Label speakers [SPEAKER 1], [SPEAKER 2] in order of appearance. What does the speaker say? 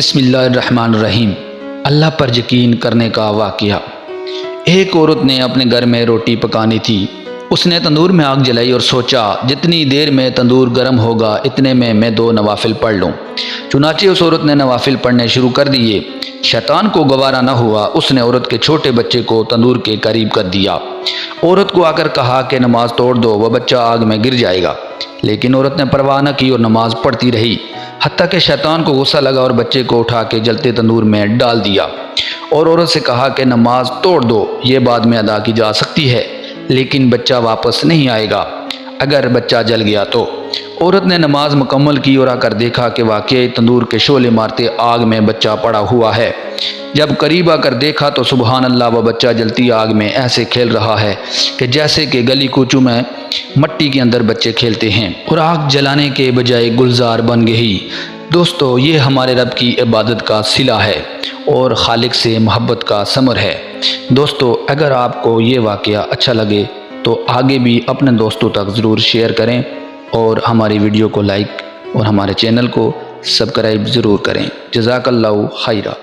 [SPEAKER 1] بسم اللہ الرحمن الرحیم۔ اللہ پر یقین کرنے کا واقعہ۔ ایک عورت نے اپنے گھر میں روٹی پکانی تھی۔ اس نے تندور میں آگ جلائی اور سوچا جتنی دیر میں تندور گرم ہوگا اتنے میں 2 نوافل پڑھ لوں۔ چنانچہ اس عورت نے نوافل پڑھنے شروع کر دیے۔ شیطان کو گوارا نہ ہوا، اس نے عورت کے چھوٹے بچے کو تندور کے قریب کر دیا۔ عورت کو آ کر کہا کہ نماز توڑ دو، وہ بچہ آگ میں گر جائے گا، لیکن عورت نے پرواہ نہ کی اور نماز پڑھتی رہی، حتیٰ کہ شیطان کو غصہ لگا اور بچے کو اٹھا کے جلتے تندور میں ڈال دیا اور عورت سے کہا کہ نماز توڑ دو، یہ بعد میں ادا کی جا سکتی ہے، لیکن بچہ واپس نہیں آئے گا اگر بچہ جل گیا تو۔ عورت نے نماز مکمل کی اور آ کر دیکھا کہ واقعی تندور کے شعلے مارتے آگ میں بچہ پڑا ہوا ہے۔ جب قریب آ کر دیکھا تو سبحان اللہ، وہ بچہ جلتی آگ میں ایسے کھیل رہا ہے کہ جیسے کہ گلی کوچوں میں مٹی کے اندر بچے کھیلتے ہیں، اور آگ جلانے کے بجائے گلزار بن گئی۔ دوستو، یہ ہمارے رب کی عبادت کا صلہ ہے اور خالق سے محبت کا ثمر ہے۔ دوستو، اگر آپ کو یہ واقعہ اچھا لگے تو آگے بھی اپنے دوستوں تک ضرور شیئر کریں اور ہماری ویڈیو کو لائک اور ہمارے چینل کو سبسکرائب ضرور کریں۔ جزاک اللہ خیرہ۔